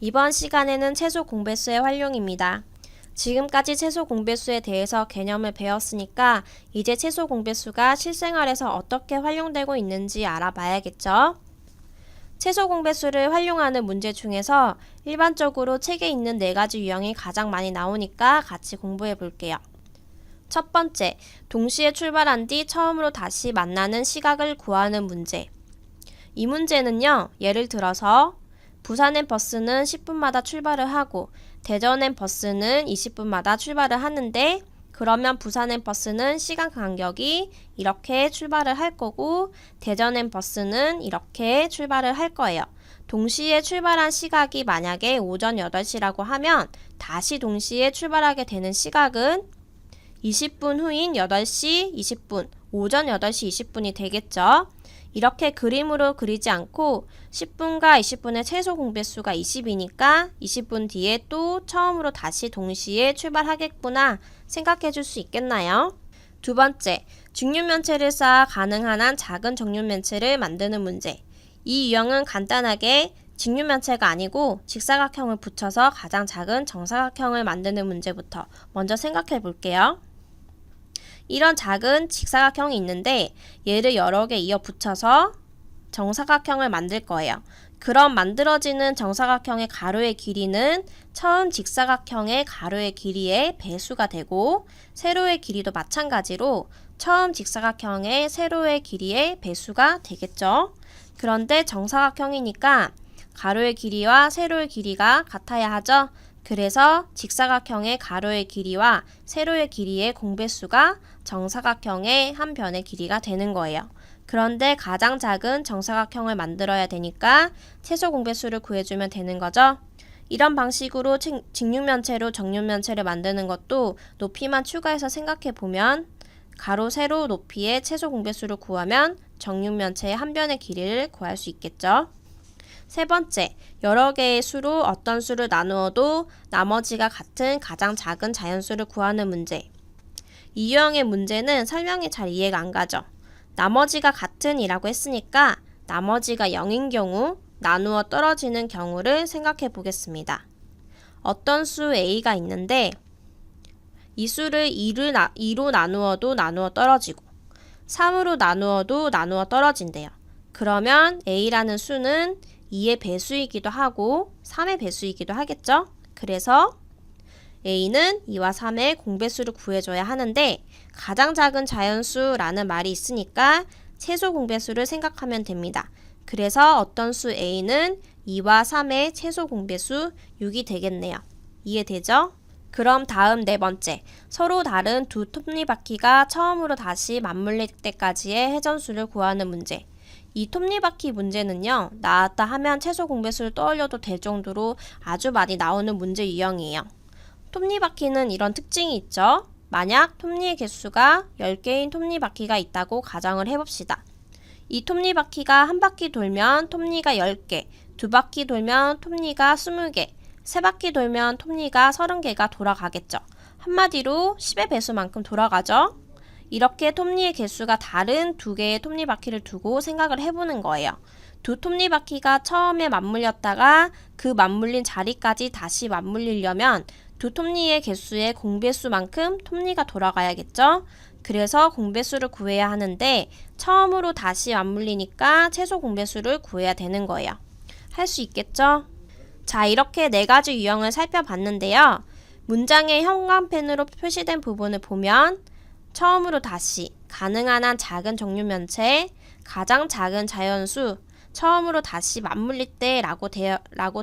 이번 시간에는 채소 공배수의 활용입니다. 지금까지 채소 공배수에 대해서 개념을 배웠으니까 이제 채소 공배수가 실생활에서 어떻게 활용되고 있는지 알아봐야겠죠? 채소 공배수를 활용하는 문제 중에서 일반적으로 책에 있는 4가지 유형이 가장 많이 나오니까 같이 공부해 볼게요. 첫 번째, 동시에 출발한 뒤 처음으로 다시 만나는 시각을 구하는 문제. 이 문제는요, 예를 들어서 부산행 버스는 10분마다 출발을 하고 대전행 버스는 20분마다 출발을 하는데, 그러면 부산행 버스는 시간 간격이 이렇게 출발을 할 거고 대전행 버스는 이렇게 출발을 할 거예요. 동시에 출발한 시각이 만약에 오전 8시라고 하면 다시 동시에 출발하게 되는 시각은 20분 후인 8시 20분, 오전 8시 20분이 되겠죠. 이렇게 그림으로 그리지 않고 10분과 20분의 최소 공배수가 20이니까 20분 뒤에 또 처음으로 다시 동시에 출발하겠구나 생각해 줄 수 있겠나요? 두 번째, 직육면체를 쌓아 가능한 한 작은 정육면체를 만드는 문제. 이 유형은 간단하게 직육면체가 아니고 직사각형을 붙여서 가장 작은 정사각형을 만드는 문제부터 먼저 생각해 볼게요. 이런 작은 직사각형이 있는데 얘를 여러 개 이어 붙여서 정사각형을 만들 거예요. 그럼 만들어지는 정사각형의 가로의 길이는 처음 직사각형의 가로의 길이의 배수가 되고, 세로의 길이도 마찬가지로 처음 직사각형의 세로의 길이의 배수가 되겠죠. 그런데 정사각형이니까 가로의 길이와 세로의 길이가 같아야 하죠. 그래서 직사각형의 가로의 길이와 세로의 길이의 공배수가 정사각형의 한 변의 길이가 되는 거예요. 그런데 가장 작은 정사각형을 만들어야 되니까 최소 공배수를 구해주면 되는 거죠. 이런 방식으로 직육면체로 정육면체를 만드는 것도 높이만 추가해서 생각해보면 가로, 세로, 높이의 최소 공배수를 구하면 정육면체의 한 변의 길이를 구할 수 있겠죠. 세 번째, 여러 개의 수로 어떤 수를 나누어도 나머지가 같은 가장 작은 자연수를 구하는 문제. 이 유형의 문제는 설명이 잘 이해가 안 가죠. 나머지가 같은 이라고 했으니까 나머지가 0인 경우, 나누어 떨어지는 경우를 생각해 보겠습니다. 어떤 수 A가 있는데 이 수를 2로 나누어도 나누어 떨어지고 3으로 나누어도 나누어 떨어진대요. 그러면 A라는 수는 2의 배수이기도 하고 3의 배수이기도 하겠죠? 그래서 A는 2와 3의 공배수를 구해줘야 하는데 가장 작은 자연수라는 말이 있으니까 최소 공배수를 생각하면 됩니다. 그래서 어떤 수 A는 2와 3의 최소 공배수 6이 되겠네요. 이해되죠? 그럼 다음 네 번째, 서로 다른 두 톱니바퀴가 처음으로 다시 맞물릴 때까지의 회전수를 구하는 문제. 이 톱니바퀴 문제는요, 나왔다 하면 최소 공배수를 떠올려도 될 정도로 아주 많이 나오는 문제 유형이에요. 톱니바퀴는 이런 특징이 있죠. 만약 톱니의 개수가 10개인 톱니바퀴가 있다고 가정을 해봅시다. 이 톱니바퀴가 한 바퀴 돌면 톱니가 10개, 두 바퀴 돌면 톱니가 20개, 세 바퀴 돌면 톱니가 30개가 돌아가겠죠. 한마디로 10의 배수만큼 돌아가죠. 이렇게 톱니의 개수가 다른 두 개의 톱니바퀴를 두고 생각을 해보는 거예요. 두 톱니바퀴가 처음에 맞물렸다가 그 맞물린 자리까지 다시 맞물리려면 두 톱니의 개수의 공배수만큼 톱니가 돌아가야겠죠? 그래서 공배수를 구해야 하는데 처음으로 다시 맞물리니까 최소 공배수를 구해야 되는 거예요. 할 수 있겠죠? 자, 이렇게 4가지 유형을 살펴봤는데요. 문장의 형광펜으로 표시된 부분을 보면 처음으로 다시, 가능한 한 작은 정육면체, 가장 작은 자연수, 처음으로 다시 맞물릴 때 라고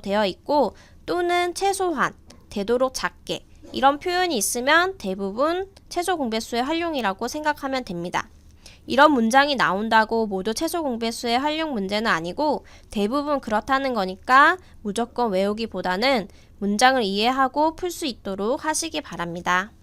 되어 있고, 또는 최소한, 되도록 작게, 이런 표현이 있으면 대부분 최소 공배수의 활용이라고 생각하면 됩니다. 이런 문장이 나온다고 모두 최소 공배수의 활용 문제는 아니고 대부분 그렇다는 거니까 무조건 외우기보다는 문장을 이해하고 풀 수 있도록 하시기 바랍니다.